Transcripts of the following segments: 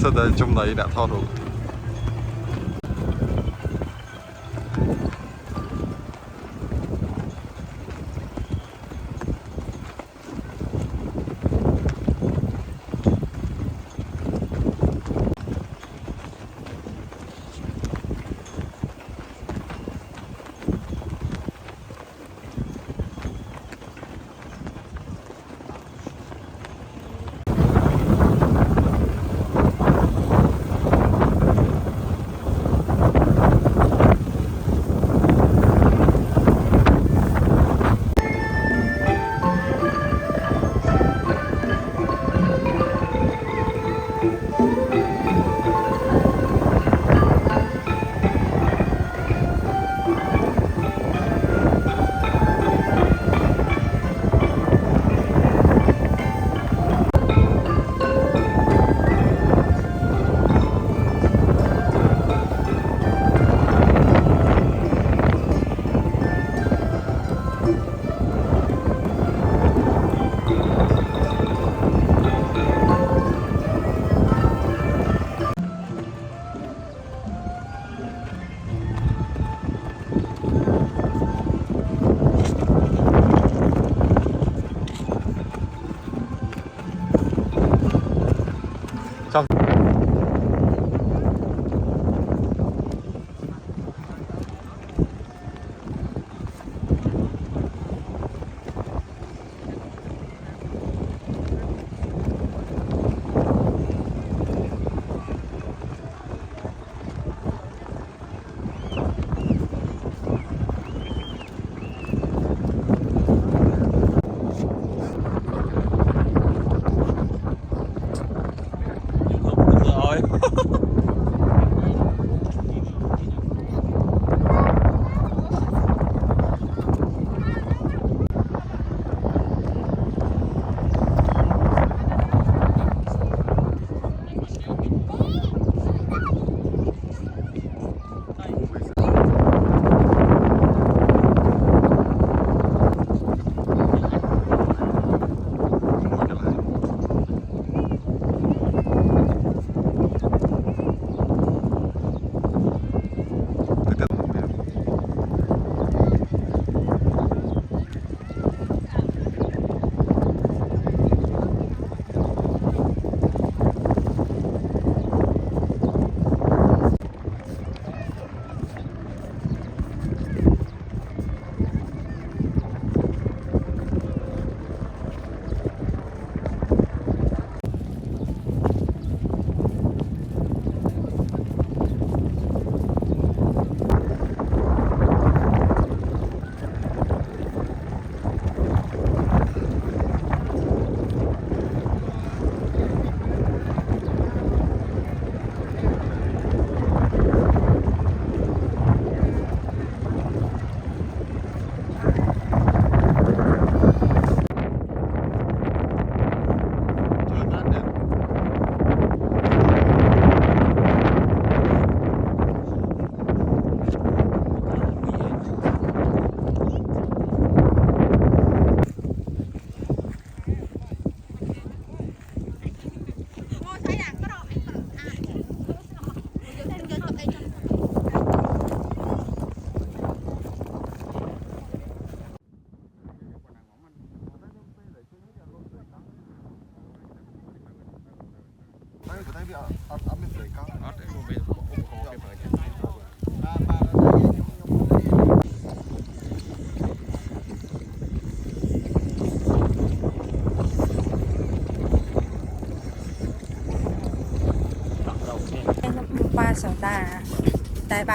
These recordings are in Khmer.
សិតតែចំណៃអ្នកថតរូប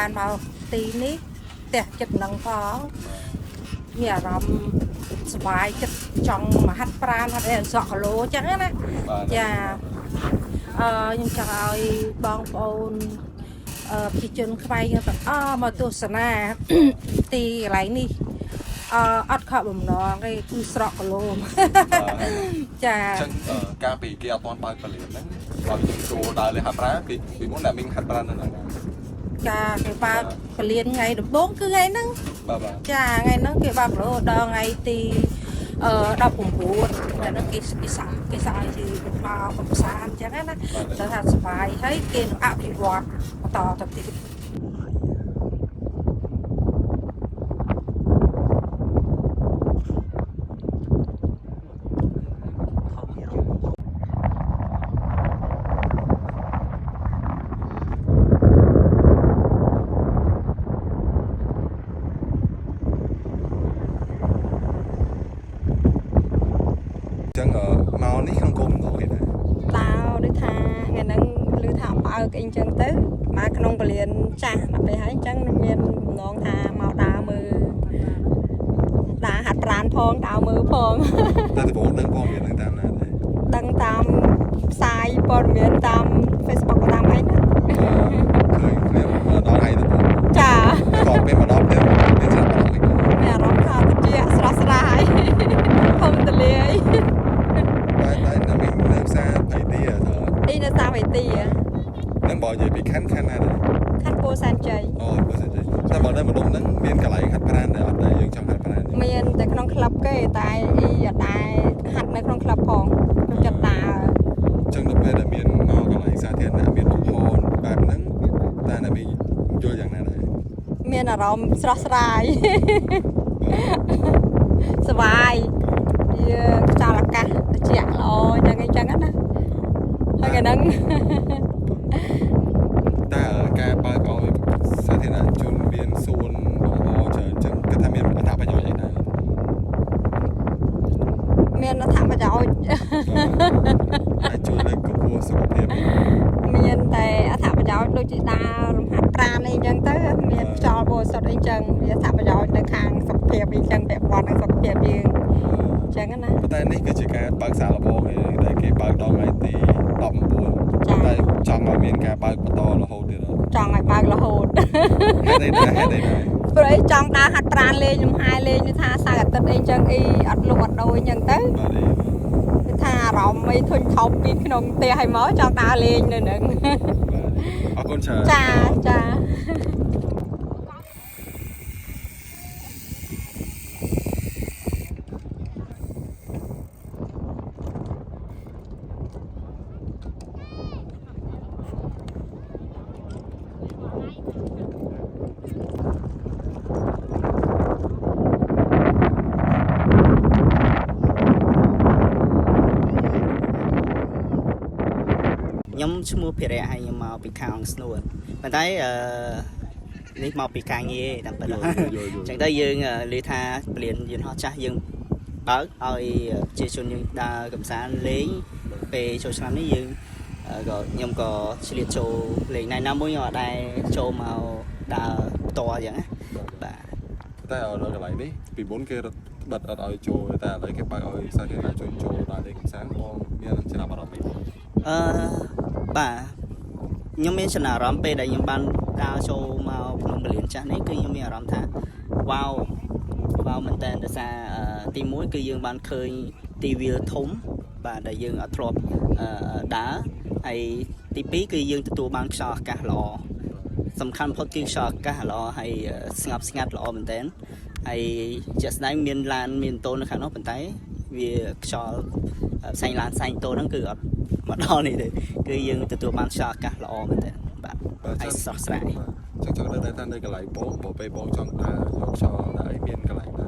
បានមកទីនេះផ្ទះចិត្តនឹងផងមានអារម្មណ៍សុបាយចិត្តចង់មកហាត់ប្រាណហាត់អីសក់គីឡូអញ្ចឹងណាចាខ្ញុំចង់ឲ្យបងប្អូនប្រជាជនខ្វែងទាំងអស់មកទស្សនាទីកន្លែងនេះអត់ខកបំណងទេគឺស្រកគីឡូចាចឹងការពីគេអត់ទាន់បើកពលានហ្នឹងបើយើងចូលដើរលេងហាត់ប្រាណពីមុនតែមានហាត់ប្រាណនៅហ្នឹងចាគេបើកពលានថ្ងៃដំបូងគឺថ្ងៃហ្នឹងចាថ្ងៃហ្នឹងគេបើករហូតដល់ថ្ងៃទី19ហ្នឹងគេសាឲ្យជឿមកកំសាន្តអញ្ចឹងណាទៅថាសុបាយហើយគេនឹងអភិវឌ្ឍបន្តទៅទៀតចឹងមកនេះក្នុងគុំដល់គេដែរដូចថាថ្ងៃហ្នឹងឮថាបើកអីអញ្ចឹងទៅមកក្នុងពលានចាស់ដល់ពេលហើយអញ្ចឹងមានបំណងថាមកដើរមើលដើរហាត់ប្រាណផងដើរមើលផងតែដំបូងដឹងព័ត៌មានហ្នឹងតាមណាដែរដឹងតាមផ្សាយព័ត៌មានតាម Facebook ក៏តាមអីណាឃើញដល់ថ្ងៃដំបូងចាក៏ពេលមកដល់ពេលមានស្រាប់ដល់នេះមានអារម្មណ៍ថាត្រជាក់ស្រស់ស្រាយធំទលាយតែនៅផ្សារបៃទីនៅផ្សារបៃទីនឹងបើនិយាយពីខណ្ឌណាដែរខណ្ឌពោធិ៍សែនជ័យពោធិ៍សែនជ័យតែបើនៅម្ដុំហ្នឹងមានកន្លែងហាត់ប្រាណដែរអត់ដែរយើងចង់ហាត់ប្រាណមានតែក្នុងក្លឹបគេតែអីអត់ដែរហាត់នៅក្នុងក្លឹបផងខ្ញុំចិត្តដើរចឹងនៅពេលដែលមានមកកន្លែងសាធារណៈមានឧបករណ៍បែបហ្នឹងតែអ្នកមានយល់យ៉ាងណាដែរមានអារម្មណ៍ស្រស់ស្រាយសុបាយវាខ្យល់អាកាសត្រជាក់ល្អចឹងអីចឹងណាហើយកាលហ្នឹងតែការបើកឲ្យសាធារណជនមានសួនល្អច្រើនចឹងគឺថាមានអត្ថប្រយោជន៍អីដែរមានអត្ថប្រយោជន៍អាចជួយលើកកម្ពស់សុខភាពមានតែអត្ថប្រយោជន៍ដូចជាដើររំហាត់ប្រាណអីចឹងទៅមានខ្យល់បរិសុទ្ធអីចឹងវាអត្ថប្រយោជន៍នៅខាងសុខភាពអីចឹងពាក់ព័ន្ធនឹងសុខភាពយើងចឹងណាប៉ុន្តែនេះគឺជាការបើកសាលាបងឯងដែលគេបើកដល់ថ្ងៃទី19តែចង់ឲ្យមានការបើកបន្តរហូតទៀតចង់ឲ្យបើករហូតហេតុអីដែរព្រោះអីចង់ដើរហាត់ប្រាណលេងលំហែលេងថាសៅរ៍អាទិត្យអីចឹងអីអត់លុបអត់ដូរចឹងទៅគឺថាអារម្មណ៍អីធុញថប់ពីក្នុងផ្ទះឲ្យមកចង់ដើរលេងនៅហ្នឹងអរគុណច្រើនចាខ្ញុំឈ្មោះភិរៈហើយខ្ញុំមកពីខាងស្នួលប៉ុន្តែនេះមកពីការងារតាមពិតអញ្ចឹងទៅយើងនិយាយថាពលានយន្តហោះចាស់យើងបើកឲ្យប្រជាជនយើងដើរកម្សាន្តលេងពេលចូលឆ្នាំនេះយើងក៏ខ្ញុំក៏ឆ្លៀតចូលលេងណាមួយខ្ញុំអត់ដែរចូលមកដើរផ្ទាល់អញ្ចឹងណាបាទតែដល់កន្លែងនេះពីមុនគេបិទអត់ឲ្យចូលតែឥឡូវគេបើកឲ្យសាធារណជនចូលដើរលេងកម្សាន្តបងមានចំណាប់អារម្មណ៍អីបាទខ្ញុំមានចំណាប់អារម្មណ៍ពេលដែលខ្ញុំបានដើរចូលមកក្នុងពលានចាស់នេះគឺខ្ញុំមានអារម្មណ៍ថាវ៉ាវមែនតើដោយសារទី1គឺយើងបានឃើញទីវាលធំបាទដែលយើងអត់ធ្លាប់ដើរហើយទី2គឺយើងទទួលបានខ្យល់អាកាសល្អសំខាន់បំផុតគឺខ្យល់អាកាសល្អហើយស្ងប់ស្ងាត់ល្អមែនតើហើយជាក់ស្ដែងមានឡានមានតូននៅខាងនោះប៉ុន្តែវាខ្យល់ផ្សេងឡានផ្សេងតូនហ្នឹងគឺអត់មកដល់នេះទេគឺយើងទទួលបានខ្យល់អាកាសល្អមែនតើបាទហើយស្រស់ស្រាយចង់ដឹងថានៅកន្លែងបងពេលបងចង់ដើរយកខ្យល់ដើរអីមានកន្លែងណា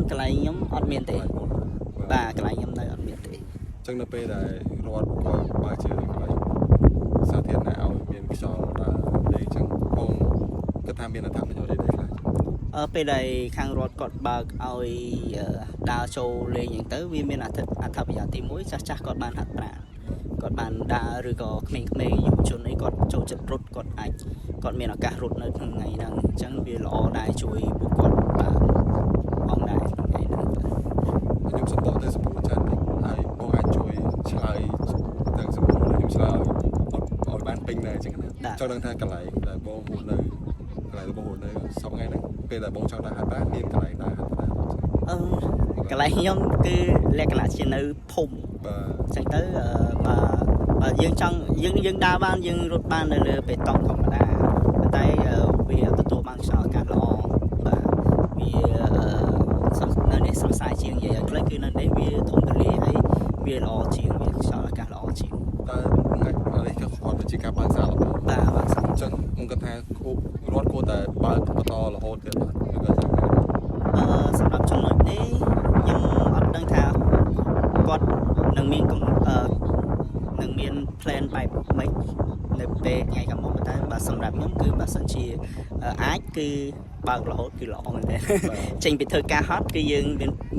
កន្លែងខ្ញុំអត់មានទេបាទកន្លែងខ្ញុំនៅអត់មានទេអញ្ចឹងនៅពេលដែលរដ្ឋគាត់បើកជាកន្លែងសាធារណៈឲ្យមានខ្យល់ដើរលេងអញ្ចឹងបងគិតថាមានអត្ថប្រយោជន៍អីដែរខ្លះពេលដែលខាងរដ្ឋគាត់បើកឲ្យដើរចូលលេងអញ្ចឹងទៅវាមានអត្ថប្រយោជន៍ទី1ចាស់គាត់បានហាត់ប្រាណគាត់បានដើរឬក៏ក្មេងៗយុវជនអីគាត់ចូលចិត្តរត់គាត់អាច គាត់មានឱកាសរត់នៅក្នុងថ្ងៃហ្នឹងអញ្ចឹងវាល្អដែរជួយពួកគាត់បាទផងដែរថ្ងៃហ្នឹង ខ្ញុំសំដៅទៅសម្រួលច្រើនតិចហើយបងអាចជួយឆ្លើយទាំងសម្រួលខ្ញុំឆ្លើយឲ្យបានពេញដែរអញ្ចឹងណាចង់ដឹងថាកន្លែងដែលបងហូតនៅកន្លែងដែលបងហូតនៅសប្តាហ៍ហ្នឹងពេលដែលបងចង់ដើរហាត់ប្រាណមានកន្លែងដើរហាត់ប្រាណ កន្លែងខ្ញុំគឺលក្ខណៈជានៅភូមិ បាទ អញ្ចឹងទៅបើយើងចង់យើងដើរបានយើងរត់បាននៅលើបេតុងធម្មតាប៉ុន្តែវាទទួលបានខ្យល់អាកាសល្អបាទវានៅនេះស្រស់ស្រាយជាងនិយាយឲ្យខ្លីគឺនៅនេះវាធំទូលាយហើយវាល្អជាងវាខ្យល់អាកាសល្អជាង តើថ្ងៃនេះក៏គាត់ទៅជាការបើកសាលារបស់ បាទបាទ អញ្ចឹងខ្ញុំគិតថារត់គួរតែបើកបន្តរហូតទៀតបាទឬក៏យ៉ាងណា សម្រាប់ចំណុចនេះខ្ញុំអត់ដឹងថាគាត់នឹងមាន plan បែបម៉េចនៅពេលថ្ងៃខាងមុខតែបើសម្រាប់ខ្ញុំគឺបើសិនជាអាចគឺបើករហូតគឺល្អមែនទេចេញពីធ្វើការហត់គឺយើង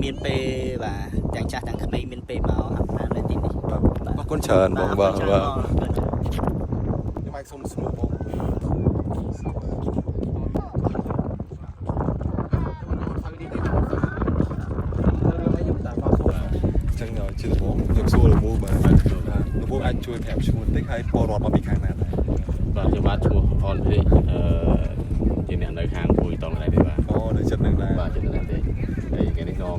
មានពេលបាទទាំងចាស់ទាំងក្មេងមានពេលមកហាត់ប្រាណនៅទីនេះ អរគុណច្រើនបងបាទ ខ្ញុំ ខ្ញុំអាចសុំស្មោះបងចឹងជាដំបូងខ្ញុំសួរលោកពូបាទលោកពូអាចជួយប្រាប់ឈ្មោះបន្តិចហើយពលរដ្ឋមកពីខាងណាដែរ បាទខ្ញុំបាទឈ្មោះអនពេកជាអ្នកនៅខាងពួយតងដែរទេបាទ អូនៅចិត្តនឹងដែរ បាទចិត្តដែរទេហើយថ្ងៃនេះខ្ញុំ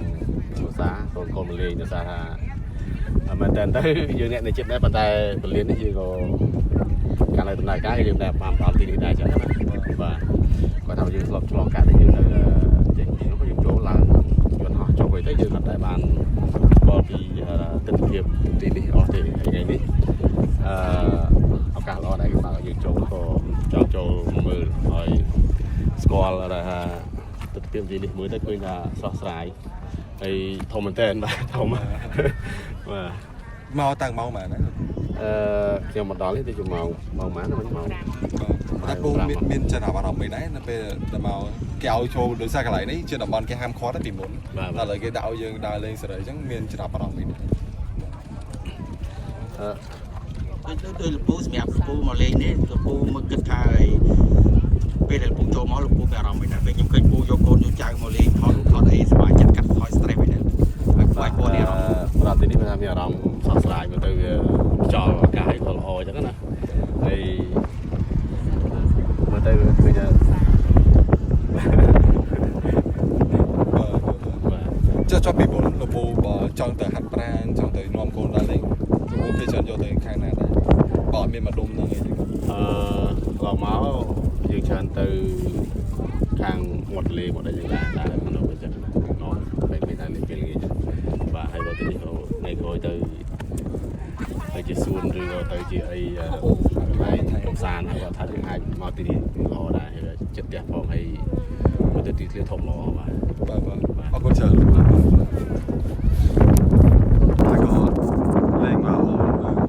ឧស្សាហ៍កូនមកលេងដោយសារថាមែនតើទៅយើងអ្នកនៅចិត្តដែរប៉ុន្តែពលាននេះយើងក៏កាលនៅដំណើរការយើងដែរបានដល់ទីនេះដែរចឹងណាបាទគាត់ថាយើងធ្លាប់ឆ្លងកាត់តែយើងនៅចេញពីនោះយើងចូលឡើងយន្តហោះចុះទៅយើងអត់ដែរបានស្គាល់ពីទិដ្ឋភាពទីនេះអស់ទេហើយថ្ងៃនេះឱកាសល្អដែរបើយើងចូលក៏ចង់ចូលមើលហើយស្គាល់ថាទិដ្ឋភាពទីនេះមើលទៅឃើញថាស្រស់ស្រាយហើយធំមែនតើបាទធំបាទ មកតាំងម៉ោងម៉ានណា ខ្ញុំមកដល់នេះទៅម៉ោងម៉ានមិនម៉ោង តែពូមានចំណាប់អារម្មណ៍មិនដែរនៅពេលដែលមកគេឲ្យចូលដោយសារកន្លែងនេះជាតំបន់គេហាមឃាត់តែពីមុនតែឥឡូវគេដាក់ឲ្យយើងដើរលេងសេរីអញ្ចឹងមានចំណាប់អារម្មណ៍មិនដែរ ដោយលពូសម្រាប់លពូមកលេងនេះលពូមកគិតថាពេលដែលលពូចូលមកលពូមានអារម្មណ៍មិនដែរពេលខ្ញុំឃើញពូយកកូនយកចៅមកលេងថតអីសប្បាយចិត្តកាត់ថយ stress មិនដែរហើយខ្វាយពូនេះអារម្មណ៍ ប្រហែលទីនេះមានអារម្មណ៍ស្រស់ស្រាយមើលទៅវាខ្យល់អាកាសក៏ល្អអញ្ចឹងណាហើយមើលទៅឃើញចុះពីមុនលោកពូបើចង់ទៅហាត់ប្រាណចង់ទៅនាំកូនដើរលេងលោកពូគេចង់យកទៅខាងណាដែរបើអត់មានមកដុំហ្នឹងអីចឹង កន្លងមកយើងច្រើនទៅខាងមាត់លេមាត់អីយ៉ាងដែរក្នុងអញ្ចឹងណានាំពេលមានតែលេងពេលងាយចឹងបាទហើយបើទីនេះថ្ងៃក្រោយទៅជាសួនឬក៏ទៅជាអីហើយកំសាន្តហើយគាត់ថាយើងអាចមកទីនេះល្អដែរចិត្តផ្ទះផងហើយមើលទៅទីធ្លាធំល្អបាទ បាទអរគុណច្រើនបាទតែក៏លេងមក